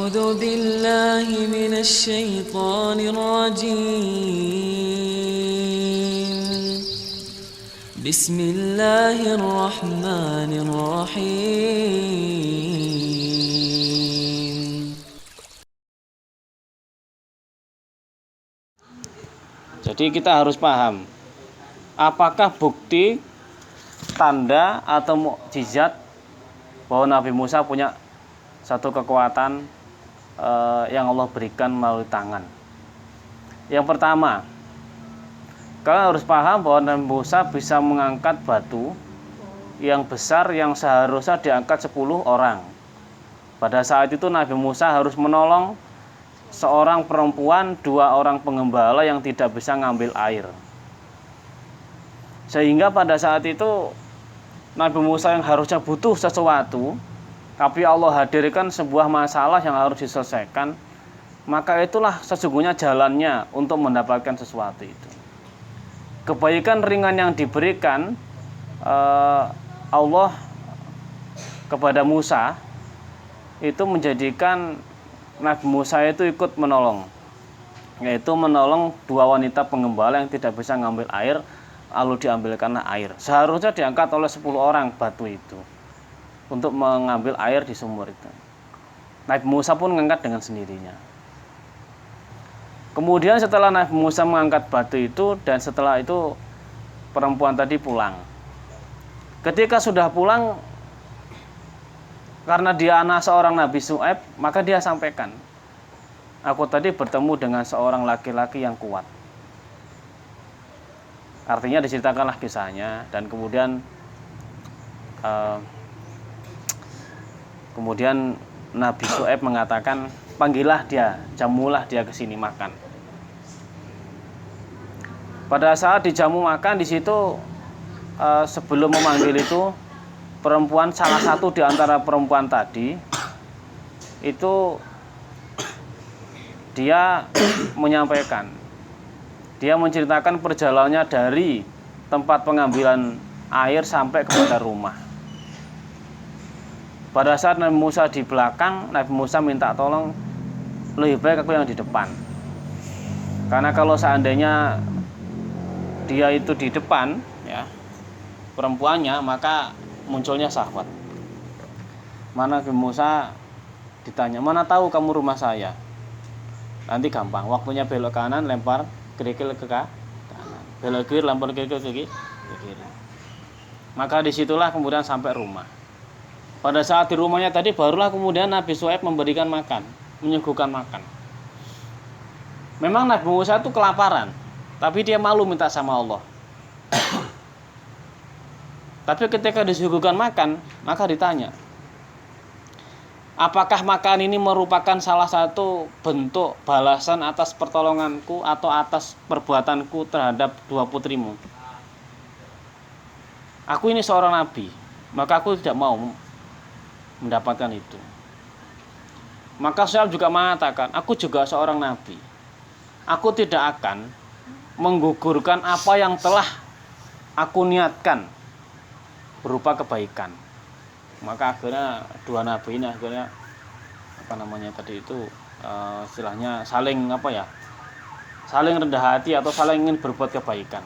أعوذ بالله من الشيطان الرجيم بسم الله الرحمن الرحيم. Jadi kita harus paham apakah bukti, tanda atau mukjizat bahwa Nabi Musa punya satu kekuatan yang Allah berikan melalui tangan. Yang pertama, kalian harus paham bahwa Nabi Musa bisa mengangkat batu yang besar yang seharusnya diangkat 10 orang. Pada saat itu Nabi Musa harus menolong seorang perempuan, 2 orang pengembala yang tidak bisa ngambil air. Sehingga pada saat itu Nabi Musa yang harusnya butuh sesuatu, tapi Allah hadirkan sebuah masalah yang harus diselesaikan, maka itulah sesungguhnya jalannya untuk mendapatkan sesuatu itu. Kebaikan ringan yang diberikan Allah kepada Musa itu menjadikan Nabi Musa itu ikut menolong, yaitu menolong 2 wanita pengembala yang tidak bisa ngambil air, lalu diambilkanlah air. Seharusnya diangkat oleh 10 orang batu itu untuk mengambil air di sumur itu. Nabi Musa pun mengangkat dengan sendirinya. Kemudian setelah Nabi Musa mengangkat batu itu, dan setelah itu perempuan tadi pulang. Ketika sudah pulang, karena dia anak seorang Nabi Syuaib, maka dia sampaikan, aku tadi bertemu dengan seorang laki-laki yang kuat. Artinya diceritakanlah kisahnya, dan kemudian Nabi Syuaib mengatakan, panggillah dia, jamulah dia ke sini makan. Pada saat dijamu makan di situ, sebelum memanggil itu, perempuan, salah satu di antara perempuan tadi itu dia menyampaikan, dia menceritakan perjalanannya dari tempat pengambilan air sampai kepada rumah. Pada saat Nabi Musa di belakang, Nabi Musa minta tolong, lebih baik aku yang di depan. Karena kalau seandainya dia itu di depan, ya, perempuannya, maka munculnya syahwat. Mana Nabi Musa ditanya, mana tahu kamu rumah saya? Nanti gampang, waktunya belok kanan, lempar kerikil ke kanan, belok kiri, lempar kerikil ke kiri. Maka disitulah kemudian sampai rumah. Pada saat di rumahnya tadi, barulah kemudian Nabi Syuaib memberikan makan, menyuguhkan makan. Memang Nabi Musa itu kelaparan, tapi dia malu minta sama Allah. Tapi ketika disuguhkan makan, maka ditanya, apakah makan ini merupakan salah satu bentuk balasan atas pertolonganku atau atas perbuatanku terhadap 2 putrimu? Aku ini seorang nabi, maka aku tidak mau mendapatkan itu. Maka Syuaib juga mengatakan, aku juga seorang nabi, aku tidak akan menggugurkan apa yang telah aku niatkan berupa kebaikan. Maka akhirnya 2 nabi ini akhirnya istilahnya saling saling rendah hati atau saling ingin berbuat kebaikan.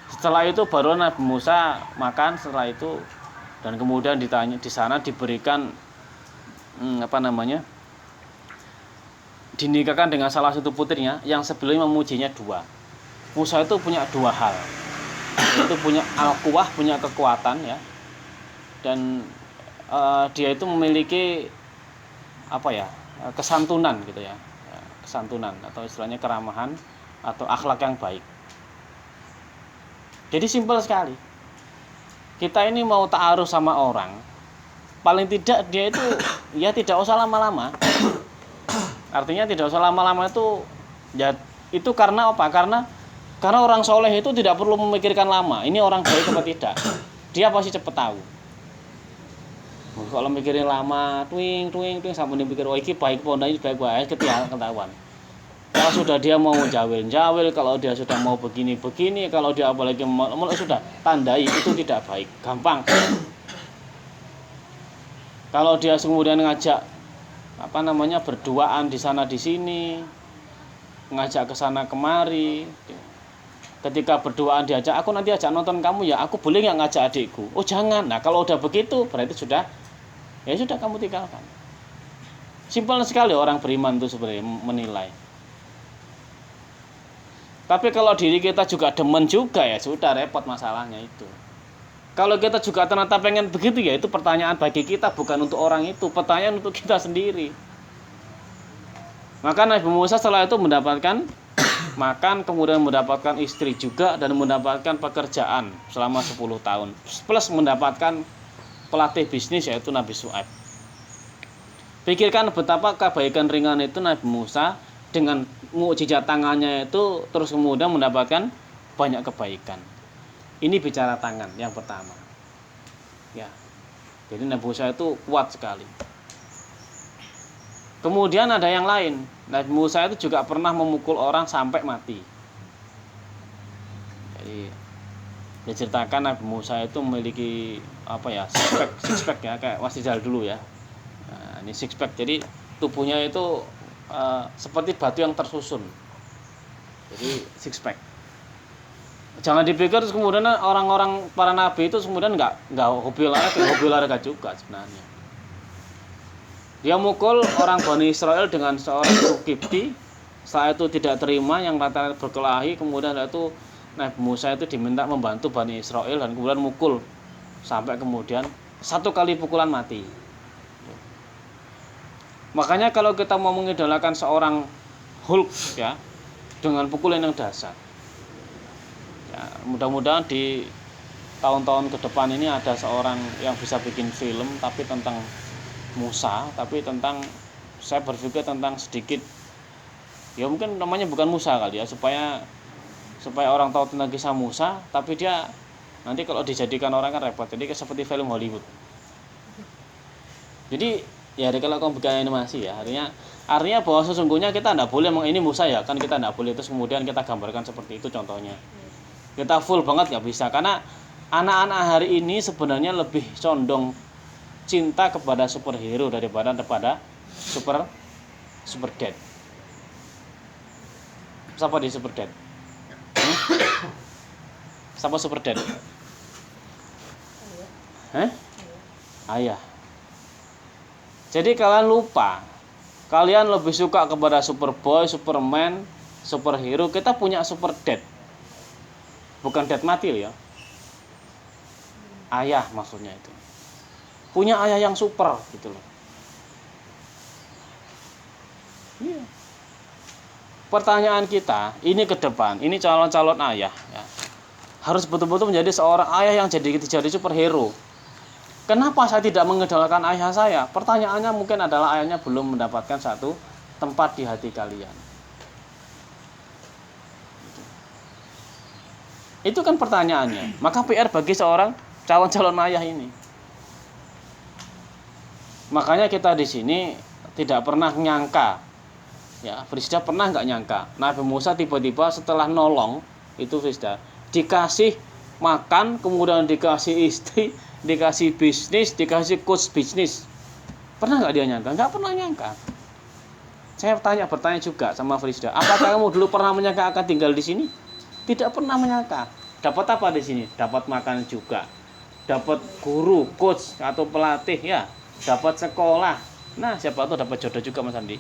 Setelah itu baru Nabi Musa makan. Setelah itu, dan kemudian ditanya, di sana diberikan dinikahkan dengan salah satu putrinya yang sebelumnya memujinya 2. Musa itu punya 2 hal, yaitu punya al-quwah, punya kekuatan, ya, dan dia itu memiliki kesantunan gitu ya, kesantunan atau istilahnya keramahan atau akhlak yang baik. Jadi simpel sekali. Kita ini mau ta'aruf sama orang, paling tidak dia itu ya tidak usah lama-lama. Artinya tidak usah lama-lama itu ya, itu karena apa? Karena orang soleh itu tidak perlu memikirkan lama, ini orang baik atau tidak. Dia pasti cepat tahu. Kalau mikirin lama, twing sampai dipikir, oh iki baik pondanya baik ketahuan. Kalau sudah dia mau jawil, kalau dia sudah mau begini, kalau dia apalagi mau sudah tandai, itu tidak baik, gampang. Kalau dia kemudian ngajak berduaan di sana di sini, ngajak ke sana kemari. Ketika berduaan diajak, aku nanti ajak nonton kamu ya, aku boleh nggak ngajak adikku? Oh jangan. Nah kalau udah begitu berarti sudah kamu tinggalkan. Simpel sekali orang beriman itu sebenarnya menilai. Tapi kalau diri kita juga demen juga ya sudah repot masalahnya itu. Kalau kita juga ternyata pengen begitu ya itu pertanyaan bagi kita, bukan untuk orang itu, pertanyaan untuk kita sendiri. Maka Nabi Musa setelah itu mendapatkan makan, kemudian mendapatkan istri juga, dan mendapatkan pekerjaan selama 10 tahun. Plus mendapatkan pelatih bisnis yaitu Nabi Syuaib. Pikirkan betapa kebaikan ringan itu Nabi Musa dengan mukjizat tangannya itu terus kemudian mendapatkan banyak kebaikan. Ini bicara tangan yang pertama. Ya. Jadi Nabi Musa itu kuat sekali. Kemudian ada yang lain. Nabi Musa itu juga pernah memukul orang sampai mati. Jadi diceritakan Nabi Musa itu memiliki six pack ya, kayak Wasijal dulu ya. Nah, ini six pack. Jadi tubuhnya itu seperti batu yang tersusun. Jadi six pack. Jangan dipikir kemudian orang-orang para nabi itu kemudian nggak hobi olahraga juga sebenarnya. Dia mukul orang Bani Israel dengan seorang Kipti. Setelah itu tidak terima, yang rata-rata berkelahi. Kemudian itu Nabi Musa itu diminta membantu Bani Israel dan kemudian mukul sampai kemudian 1 kali pukulan mati. Makanya kalau kita mau mengidolakan seorang Hulk ya dengan pukulan yang dahsyat. Ya, mudah-mudahan di tahun-tahun ke depan ini ada seorang yang bisa bikin film tapi tentang Musa, tapi saya berpikir tentang sedikit ya mungkin namanya bukan Musa kali ya, supaya orang tahu tentang kisah Musa, tapi dia nanti kalau dijadikan orang kan repot. Jadi seperti film Hollywood. Jadi ya kalau kamu bikin animasi ya, artinya bahwa sesungguhnya kita tidak boleh ini Musa ya, kan kita tidak boleh terus kemudian kita gambarkan seperti itu contohnya. Kita full banget nggak bisa, karena anak-anak hari ini sebenarnya lebih condong cinta kepada superhero daripada super dad. Siapa di super dad? Siapa super dad? Ayah. Jadi kalian lupa, kalian lebih suka kepada Superboy, Superman, superhero. Kita punya super dad, bukan dad mati ya. Ayah maksudnya itu. Punya ayah yang super gitu loh. Iya. Pertanyaan kita ini ke depan, ini calon-calon ayah ya, harus betul-betul menjadi seorang ayah yang jadi superhero. Kenapa saya tidak mengidolakan ayah saya? Pertanyaannya mungkin adalah ayahnya belum mendapatkan satu tempat di hati kalian. Itu kan pertanyaannya. Maka PR bagi seorang calon-calon ayah ini. Makanya kita di sini tidak pernah nyangka, ya Frisda pernah nggak nyangka Nabi Musa tiba-tiba setelah nolong itu Frisda dikasih makan, kemudian dikasih istri, dikasih bisnis, dikasih coach bisnis. Pernah nggak dia nyangka? Nggak pernah nyangka. Saya bertanya juga sama Frisda, apakah kamu dulu pernah menyangka akan tinggal di sini? Tidak pernah menyangka. Dapat apa di sini? Dapat makan juga, dapat guru, coach atau pelatih ya. Dapat sekolah. Nah, siapa tahu dapat jodoh juga Mas Andi.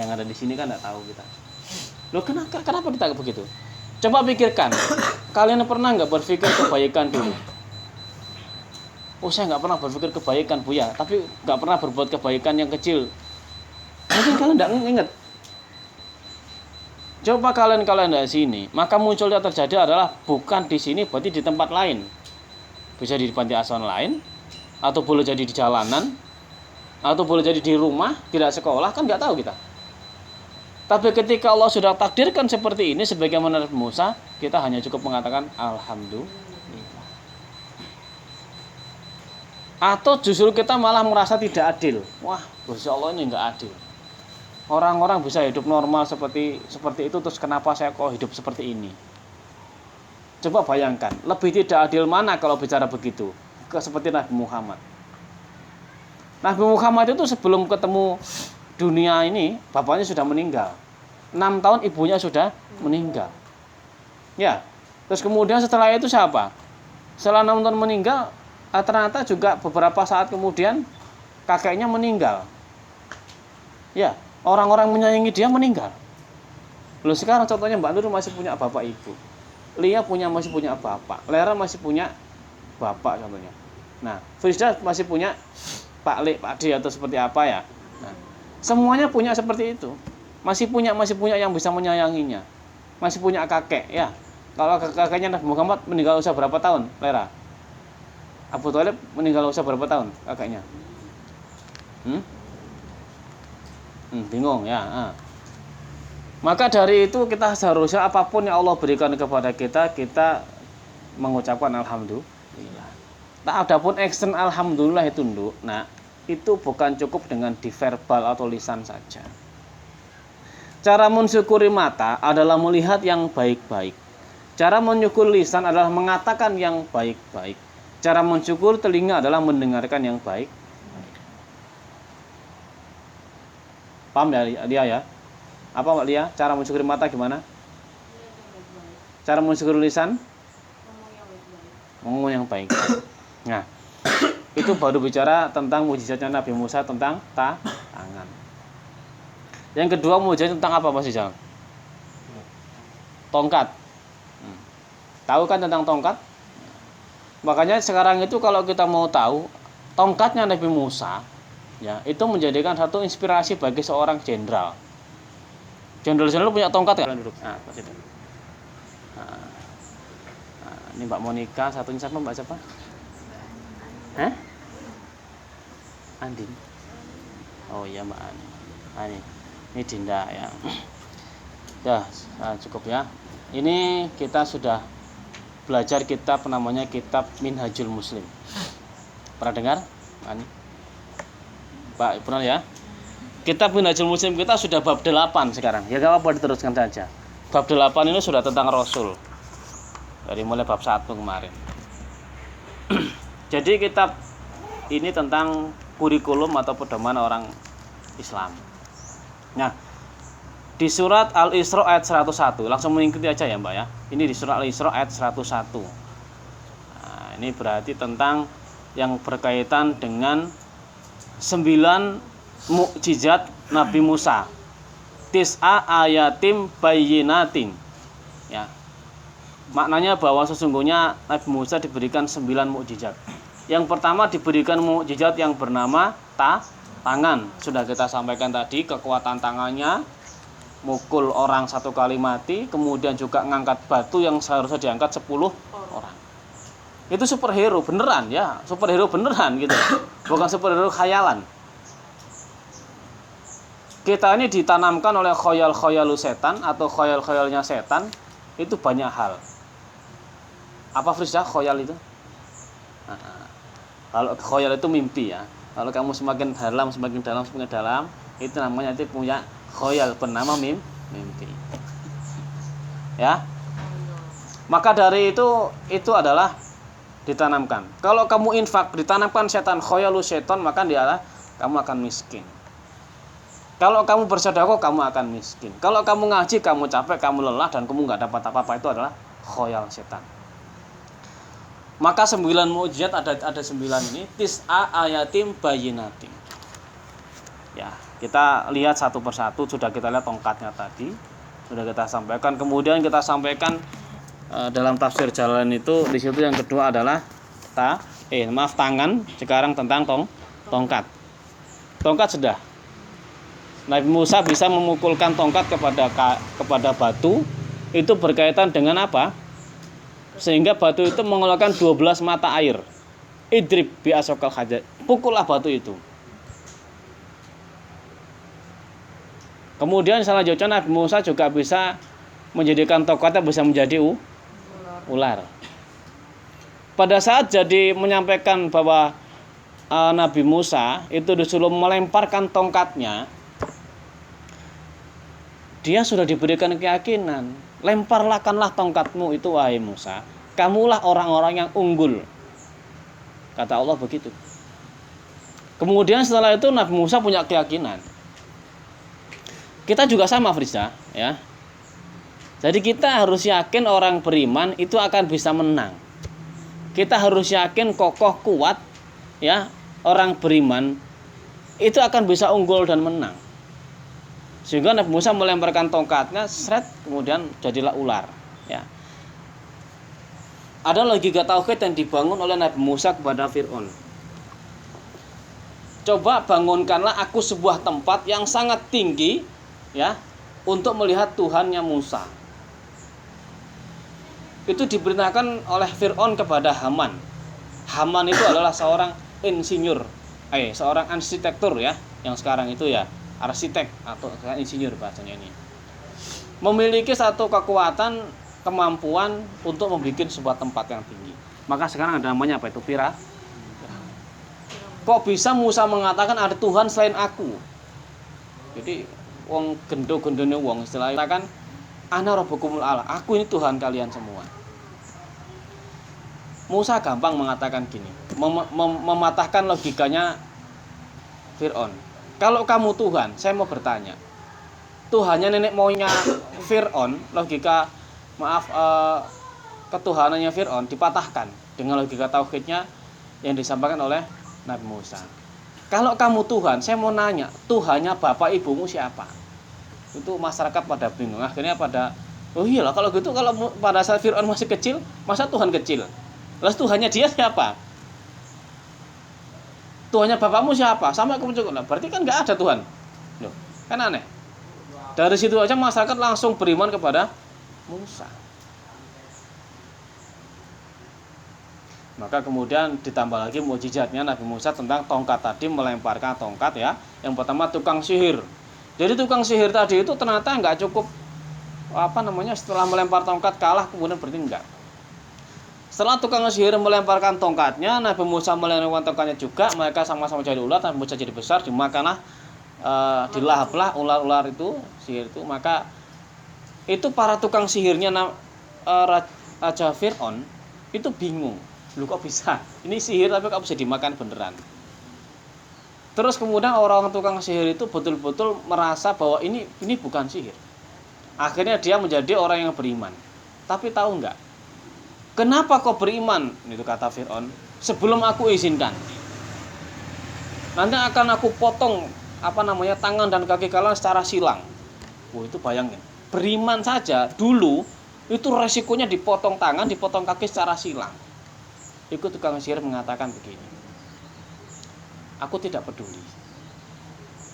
Yang ada di sini kan enggak tahu kita. Loh, kenapa kita begitu? Coba pikirkan. Kalian pernah enggak berpikir kebaikan dulu? Oh, saya enggak pernah berpikir kebaikan, Bu ya, tapi enggak pernah berbuat kebaikan yang kecil. Mungkin kalian enggak ingat. Coba kalian dari sini, maka munculnya terjadi adalah bukan di sini, berarti di tempat lain. Bisa di panti asuhan lain, atau boleh jadi di jalanan, atau boleh jadi di rumah, tidak sekolah, kan nggak tahu kita. Tapi ketika Allah sudah takdirkan seperti ini, sebagaimana Nabi Musa, kita hanya cukup mengatakan Alhamdulillah. Atau justru kita malah merasa tidak adil. Wah, Gusti Allah ini nggak adil. Orang-orang bisa hidup normal seperti itu, terus kenapa saya kok hidup seperti ini? Coba bayangkan, lebih tidak adil mana kalau bicara begitu? Seperti Nabi Muhammad. Nabi Muhammad itu sebelum ketemu dunia ini, bapaknya sudah meninggal. 6 tahun ibunya sudah meninggal. Ya. Terus kemudian setelah itu siapa? Setelah 6 tahun meninggal, ternyata juga beberapa saat kemudian kakeknya meninggal. Ya, orang-orang menyayangi dia meninggal. Loh sekarang contohnya Mbak Nur masih punya bapak ibu. Lia masih punya bapak. Lera masih punya bapak contohnya. Nah, Firda masih punya Pak Le, Pak D atau seperti apa ya. Nah, semuanya punya seperti itu. Masih punya yang bisa menyayanginya. Masih punya kakek ya. Kalau kakeknya Nabi Muhammad meninggal usia berapa tahun, Lera? Abu Thalib meninggal usia berapa tahun kakeknya? Bingung ya. Maka dari itu kita seharusnya apapun yang Allah berikan kepada kita, kita mengucapkan alhamdulillah. Nah, adapun action alhamdulillah itu nduk. Nah, itu bukan cukup dengan di verbal atau lisan saja. Cara mensyukuri mata adalah melihat yang baik-baik. Cara mensyukuri lisan adalah mengatakan yang baik-baik. Cara mensyukur telinga adalah mendengarkan yang baik. Paham ya dia ya? Apa Mbak Lia? Cara mensyukuri mata gimana? Cara mensyukuri lisan? Ngomong yang baik. Nah, itu baru bicara tentang mukjizatnya Nabi Musa tentang tangan. Yang kedua mukjizat tentang apa Mas Rizal? Tongkat. Tahu kan tentang tongkat? Makanya sekarang itu kalau kita mau tahu tongkatnya Nabi Musa, ya itu menjadikan satu inspirasi bagi seorang jenderal. Jenderal punya tongkat kan? Nah, ini Mbak Monica, satunya siapa Mbak siapa? Andin. Oh iya Mbak Ani. Ini Dinda ya. Ya, cukup ya. Ini kita sudah belajar kitab namanya kitab Minhajul Muslim. Pernah dengar? Ani? Pak, pernah ya? Kitab Minhajul Muslim kita sudah bab 8 sekarang. Ya enggak apa-apa diteruskan saja. Bab 8 ini sudah tentang Rasul. Dari mulai bab 1 kemarin. Jadi kitab ini tentang kurikulum atau pedoman orang Islam. Nah, di surat Al-Isra ayat 101, langsung mengikuti aja ya Mbak ya. Ini di surat Al-Isra ayat 101. Nah, ini berarti tentang yang berkaitan dengan 9 mukjizat Nabi Musa. Tis'a ayatim bayyinatin. Ya. Maknanya bahwa sesungguhnya Nabi Musa diberikan 9 mukjizat. Yang pertama diberikan mukjizat yang bernama tangan. Sudah kita sampaikan tadi, kekuatan tangannya mukul orang 1 kali mati, kemudian juga ngangkat batu yang seharusnya diangkat 10 orang. Itu superhero beneran ya, superhero beneran gitu. Bukan superhero khayalan. Kita ini ditanamkan oleh khoyal-khoyalu setan atau khoyal-khoyalnya setan itu banyak hal. Apa Frisda khoyal itu? Kalau khoyal itu mimpi ya. Kalau kamu semakin dalam, itu namanya itu punya khoyal bernama mimpi. Ya. Maka dari itu adalah ditanamkan. Kalau kamu infak ditanamkan setan khoyalu setan, maka dia kamu akan miskin. Kalau kamu bersedekah kamu akan miskin. Kalau kamu ngaji kamu capek, kamu lelah dan kamu nggak dapat apa-apa, itu adalah khoyal setan. Maka 9 mukjizat ada 9 ini, tis'a ayatim bayyinatin. Ya, kita lihat satu persatu. Sudah kita lihat tongkatnya tadi, sudah kita sampaikan. Kemudian kita sampaikan dalam tafsir Jalan itu di situ yang kedua adalah tangan. Sekarang tentang tongkat. Tongkat sudah. Nabi Musa bisa memukulkan tongkat kepada batu. Itu berkaitan dengan apa? Sehingga batu itu mengeluarkan 12 mata air. Idrib bi asokal hajar. Pukullah batu itu. Kemudian selanjutnya Nabi Musa juga bisa menjadikan tongkatnya bisa menjadi ular. Pada saat jadi menyampaikan bahwa Nabi Musa itu disuruh melemparkan tongkatnya, dia sudah diberikan keyakinan, lemparlahkanlah tongkatmu itu wahai Musa, kamulah orang-orang yang unggul. Kata Allah begitu. Kemudian setelah itu Nabi Musa punya keyakinan. Kita juga sama, Friza, ya. Jadi kita harus yakin orang beriman itu akan bisa menang. Kita harus yakin kokoh kuat, ya, orang beriman itu akan bisa unggul dan menang. Sehingga Nabi Musa melemparkan tongkatnya, seret, kemudian jadilah ular, ya. Ada logika tauhid yang dibangun oleh Nabi Musa kepada Fir'aun. Coba bangunkanlah aku sebuah tempat yang sangat tinggi, ya, untuk melihat Tuhannya Musa. Itu diperintahkan oleh Fir'aun kepada Haman. Haman itu adalah seorang insinyur, seorang arsitektur, ya, yang sekarang itu ya arsitek atau insinyur bahasanya ini. Memiliki satu kekuatan, kemampuan untuk membuat sebuah tempat yang tinggi. Maka sekarang ada namanya apa itu? Kok bisa Musa mengatakan ada Tuhan selain aku? Jadi wong gendo-gendone wong istilahnya kan ana rabbukumul a'la, aku ini Tuhan kalian semua. Musa gampang mengatakan gini, mematahkan logikanya Fir'aun. Kalau kamu Tuhan, saya mau bertanya, Tuhannya nenek moyangnya Fir'aun, ketuhanannya Fir'aun dipatahkan dengan logika tauhidnya yang disampaikan oleh Nabi Musa. Kalau kamu Tuhan, saya mau nanya, Tuhannya bapak ibumu siapa? Itu masyarakat pada bingung. Akhirnya oh iyalah kalau gitu, kalau pada saat Fir'aun masih kecil, masa Tuhan kecil? Lalu Tuhannya dia siapa? Tuhannya bapakmu siapa? Sama kamu cukup. Nah, berarti kan nggak ada Tuhan. Loh, kan aneh. Dari situ aja masyarakat langsung beriman kepada Musa. Maka kemudian ditambah lagi mukjizatnya Nabi Musa tentang tongkat tadi, melemparkan tongkat, ya. Yang pertama tukang sihir. Jadi tukang sihir tadi itu ternyata nggak cukup setelah melempar tongkat kalah kemudian berarti enggak. Setelah tukang sihir melemparkan tongkatnya, Nabi Musa melemparkan tongkatnya juga, mereka sama-sama jadi ular, Nabi Musa jadi besar, dimakanlah, dilahaplah ular-ular itu, sihir itu. Maka itu para tukang sihirnya Raja Fir'aun itu bingung, lu kok bisa? Ini sihir tapi kok bisa dimakan beneran? Terus kemudian orang tukang sihir itu betul-betul merasa bahwa ini bukan sihir. Akhirnya dia menjadi orang yang beriman. Tapi tahu enggak? Kenapa kau beriman? Itu kata Fir'aun. Sebelum aku izinkan. Nanti akan aku potong tangan dan kaki kalian secara silang. Itu bayangin. Beriman saja dulu itu resikonya dipotong tangan, dipotong kaki secara silang. Itu tukang sihir mengatakan begini. Aku tidak peduli.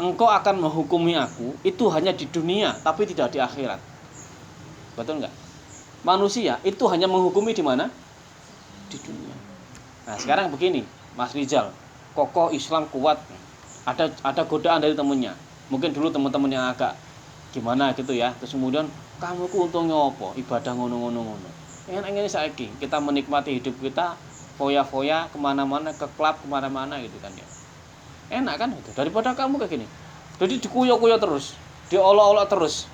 Engkau akan menghukumi aku itu hanya di dunia, tapi tidak di akhirat. Betul enggak? Manusia itu hanya menghukumi di mana? Di dunia. Nah sekarang begini, Mas Rizal, kokoh Islam kuat, ada godaan dari temennya. Mungkin dulu teman-teman yang agak gimana gitu ya, terus kemudian kamu ku untungnya apa? Ibadah ngono. Ini saiki kita menikmati hidup kita, foya-foya kemana-mana, ke klub kemana-mana gitu kan ya. Enak kan itu daripada kamu kayak gini. Jadi dikuyo-kuyo terus, diolok-olok terus.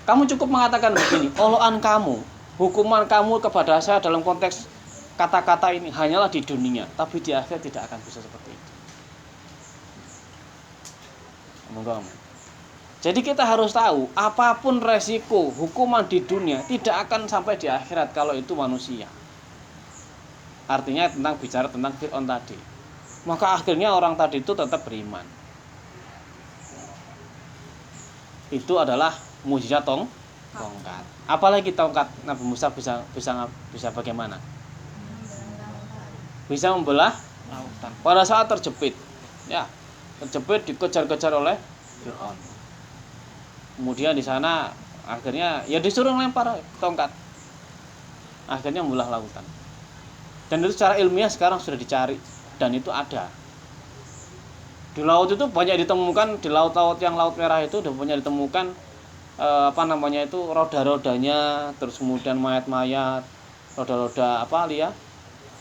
Kamu cukup mengatakan begini, olokan kamu, hukuman kamu kepada saya dalam konteks kata-kata ini hanyalah di dunia, tapi di akhir tidak akan bisa seperti itu. Jadi kita harus tahu, apapun resiko hukuman di dunia tidak akan sampai di akhirat kalau itu manusia. Artinya bicara tentang Fir'aun tadi. Maka akhirnya orang tadi itu tetap beriman. Itu adalah mukjizat tongkat. Apalagi tongkat Nabi Musa bisa bagaimana? Bisa membelah lautan. Pada saat terjepit, ya, dikejar-kejar oleh Fir'aun. Kemudian di sana akhirnya ya disuruh lempar tongkat. Akhirnya membelah lautan. Dan itu secara ilmiah sekarang sudah dicari dan itu ada. Di laut itu banyak ditemukan, di laut-laut yang laut merah itu udah banyak ditemukan roda-rodanya, terus kemudian mayat-mayat, roda-roda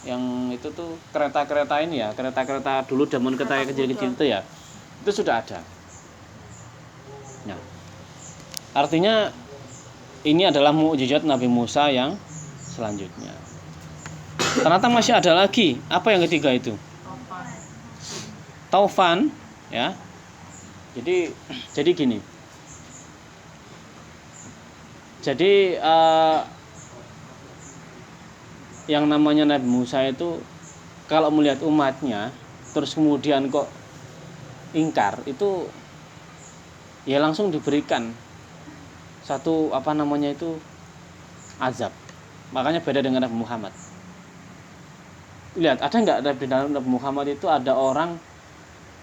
yang itu tuh kereta-kereta ini ya, kereta-kereta dulu zaman kereta kecil-kecil itu ya, itu sudah ada. Nah, artinya ini adalah mukjizat Nabi Musa yang selanjutnya. Ternyata masih ada lagi. Apa yang ketiga itu? Taufan, ya. Jadi gini. Jadi yang namanya Nabi Musa itu kalau melihat umatnya terus kemudian kok ingkar, itu ya langsung diberikan satu azab. Makanya beda dengan Nabi Muhammad. Lihat, ada nggak Nabi Muhammad itu ada orang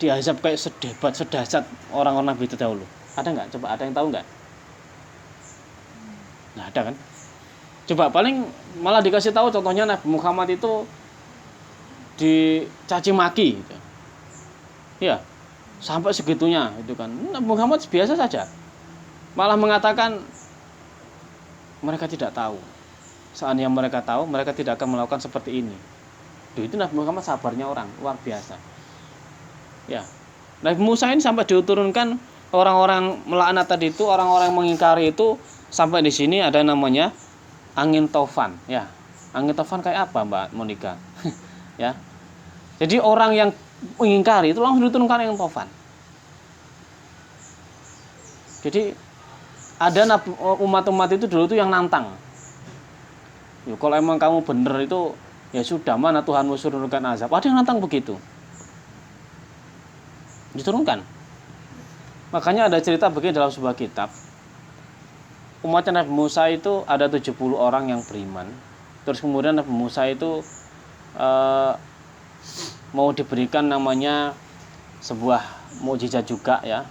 diazab kayak sedahsyat orang-orang Nabi itu dahulu? Ada nggak? Coba ada yang tahu nggak? Nggak ada kan? Coba paling malah dikasih tahu contohnya Nabi Muhammad itu dicaci maki gitu. Ya, sampai segitunya itu kan. Nabi Muhammad biasa saja. Malah mengatakan mereka tidak tahu. Seandainya mereka tahu, mereka tidak akan melakukan seperti ini. Itu Nabi Muhammad sabarnya orang luar biasa. Ya. Nabi Musa ini sampai diturunkan orang-orang melaknat tadi itu, orang-orang mengingkari itu, sampai di sini ada namanya angin taufan, ya. Angin taufan kayak apa, Mbak Monica? Ya. Jadi orang yang mengingkari itu langsung diturunkan angin taufan. Jadi ada umat-umat itu dulu itu yang nantang. Ya, kalau emang kamu bener itu ya sudah, mana Tuhanmu suruh turunkan azab. Ada yang nantang begitu. Diturunkan. Makanya ada cerita begini dalam sebuah kitab. Umatnya Nabi Musa itu ada 70 orang yang beriman. Terus kemudian Nabi Musa itu mau diberikan namanya sebuah mukjizat juga, ya.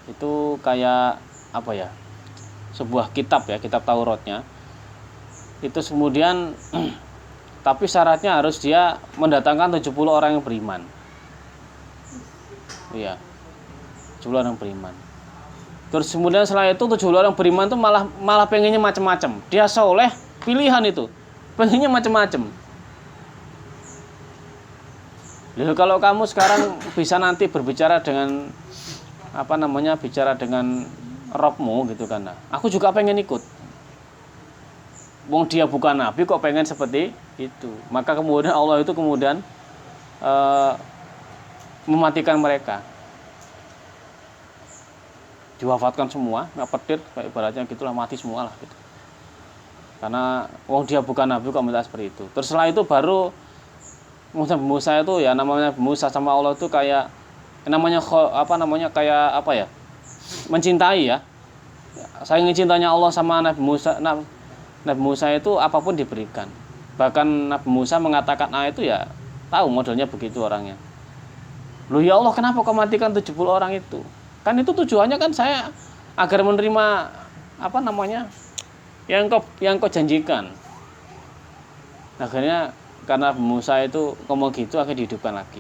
Itu kayak apa ya? Sebuah kitab, ya, kitab Tauratnya. Itu kemudian tapi syaratnya harus dia mendatangkan 70 orang yang beriman. Iya. 70 orang beriman. Terus kemudian setelah itu 70 orang beriman itu malah pengennya macam-macam. Dia soleh, pilihan itu. Pengennya macam-macam. Lalu kalau kamu sekarang bisa nanti berbicara dengan bicara dengan Robmu gitu kan. Aku juga pengen ikut. Wong dia bukan nabi kok pengen seperti itu. Maka kemudian Allah itu kemudian mematikan mereka. Diwafatkan semua, nggak petir, kayak ibaratnya gitulah, mati semua lah gitu. Karena wong dia bukan nabi kok minta seperti itu. Terus setelah itu baru Musa itu, ya namanya Musa sama Allah itu kayak mencintai, ya. Saya cintanya Allah sama Nabi Musa itu apapun diberikan. Bahkan Nabi Musa mengatakan itu ya tahu modelnya begitu orangnya. Loh ya Allah, kenapa kau matikan 70 orang itu? Kan itu tujuannya kan saya agar menerima yang kau janjikan. Akhirnya karena Nabi Musa itu ngomong gitu, akhirnya dihidupkan lagi.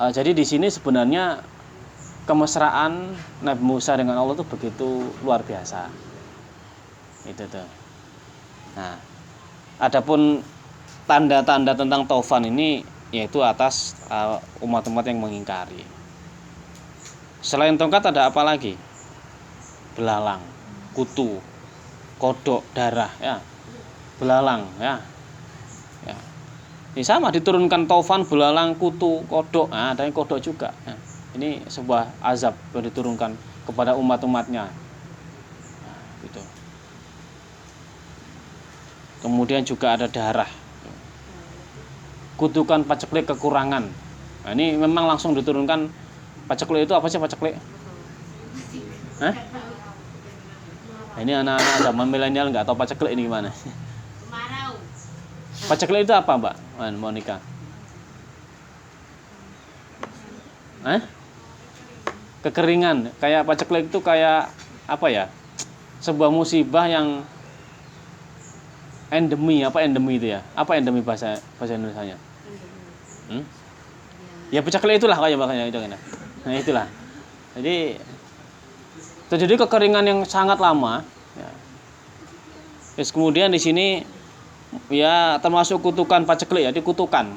Jadi di sini sebenarnya kemesraan Nabi Musa dengan Allah itu begitu luar biasa. Itu tuh. Nah, adapun tanda-tanda tentang taufan ini yaitu atas umat-umat yang mengingkari. Selain tongkat ada apa lagi? Belalang, kutu, kodok, darah, ya. Belalang, ya. Ya. Ini sama diturunkan taufan, belalang, kutu, kodok. Nah, ada yang kodok juga. Ya. Ini sebuah azab yang diturunkan kepada umat-umatnya. Nah, gitu. Kemudian juga ada darah. Kutukan paceklik kekurangan. Nah, ini memang langsung diturunkan. Paceklik itu apa sih paceklik? Hah? Nah, ini anak-anak zaman milenial nggak tahu paceklik ini gimana. Paceklik itu apa, Mbak Monica? Hah? Kekeringan. Kayak paceklik itu kayak apa ya? Sebuah musibah yang endemi itu ya? Apa endemi bahasa Indonesianya? Ya paceklik itulah kayak makanya itu kan. Nah, itulah. Jadi terjadi kekeringan yang sangat lama, ya. Terus kemudian di sini ya termasuk kutukan paceklik, ya, dikutukan.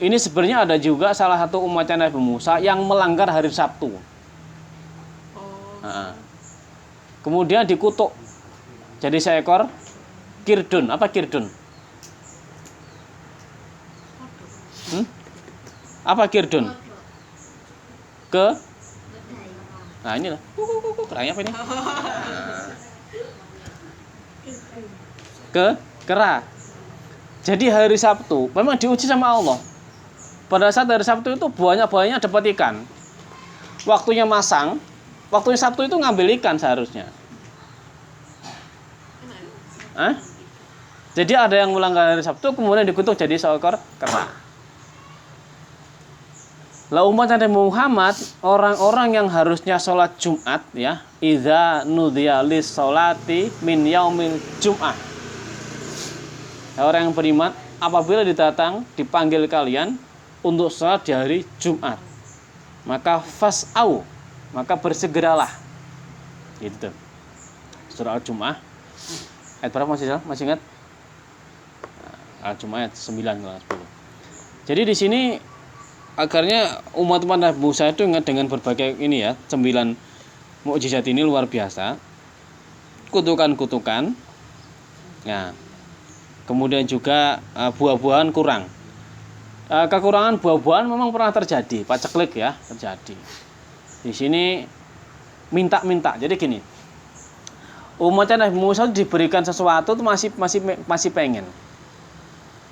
Ini sebenarnya ada juga salah satu umatnya Nabi Musa yang melanggar hari Sabtu. Nah, kemudian dikutuk jadi seekor kirdun. Apa kirdun? Apa kirdun? Nah ini lah. Kerangnya apa ini? Kera. Jadi hari Sabtu memang diuji sama Allah. Pada saat hari Sabtu itu banyak-banyaknya dapat ikan. Waktunya masang, waktunya Sabtu itu ngambil ikan seharusnya. Jadi ada yang melanggar hari Sabtu kemudian dikutuk jadi seekor kera. Lah umat Nabi Muhammad, orang-orang yang harusnya sholat Jumat ya, idza nudiya lis sholati min yaumil Jum'ah. Orang yang beriman apabila dipanggil kalian untuk sholat di hari Jumat, maka fas'au, maka bersegeralah. Gitu. Surah Al-Jum'ah ayat berapa masih ingat? Al-Jum'ah ayat 9 kalau 10. Jadi di sini agarnya umat-umat Nabi Musa itu ingat dengan berbagai ini ya, 9 mukjizat ini luar biasa. Kutukan-kutukan. Nah, kemudian juga buah-buahan kurang. Kekurangan buah-buahan memang pernah terjadi, paceklik ya, terjadi. Di sini minta-minta. Jadi gini. Umat Nabi Musa diberikan sesuatu itu masih pengen.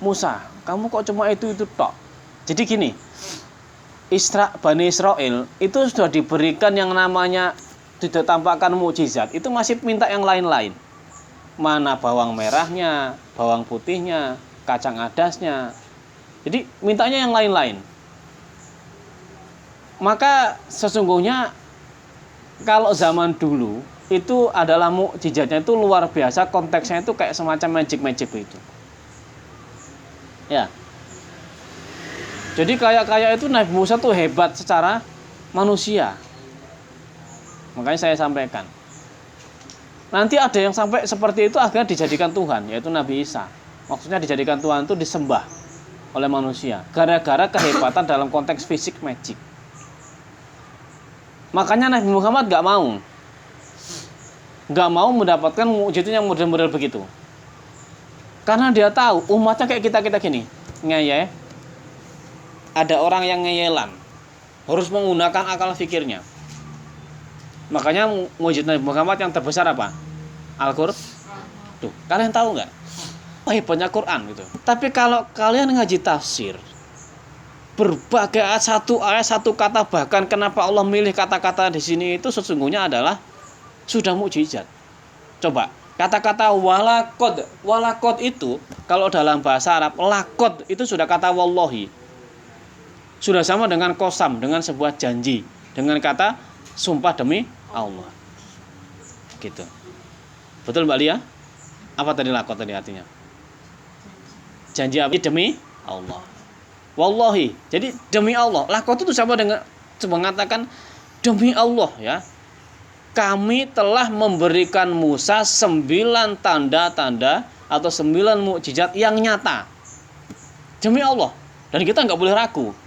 Musa, kamu kok cuma itu tok? Jadi gini, Bani Israel itu sudah diberikan yang namanya tidak tampakkan mukjizat, itu masih minta yang lain-lain. Mana bawang merahnya, bawang putihnya, kacang adasnya. Jadi mintanya yang lain-lain. Maka sesungguhnya kalau zaman dulu itu adalah mukjizatnya itu luar biasa, konteksnya itu kayak semacam magic itu. Ya. Jadi kayak itu Nabi Musa tuh hebat secara manusia. Makanya saya sampaikan. Nanti ada yang sampai seperti itu akhirnya dijadikan Tuhan, yaitu Nabi Isa. Maksudnya dijadikan Tuhan itu disembah oleh manusia. Gara-gara kehebatan dalam konteks fisik magic. Makanya Nabi Muhammad gak mau mendapatkan mukjizat yang model-model begitu. Karena dia tahu umatnya kayak kita gini. Ngeyel. Ada orang yang ngeyelan, harus menggunakan akal fikirnya. Makanya mukjizat Nabi Muhammad yang terbesar apa? Al-Qur'an. Tuh, kalian tahu nggak? Hebatnya Quran gitu. Tapi kalau kalian ngaji tafsir, berbagai ayat satu kata, bahkan kenapa Allah milih kata-kata di sini itu sesungguhnya adalah sudah mukjizat. Coba, kata-kata walakod itu kalau dalam bahasa Arab, lakod itu sudah kata wallahi. Sudah sama dengan qasam, dengan sebuah janji, dengan kata sumpah demi Allah. Gitu. Betul Mbak Lia? Apa tadi lakot tadi artinya? Janji apa? Demi Allah. Wallahi. Jadi demi Allah. Lakot itu sama dengan mengatakan demi Allah ya. Kami telah memberikan Musa 9 tanda-tanda atau 9 mukjizat yang nyata. Demi Allah. Dan kita nggak boleh ragu.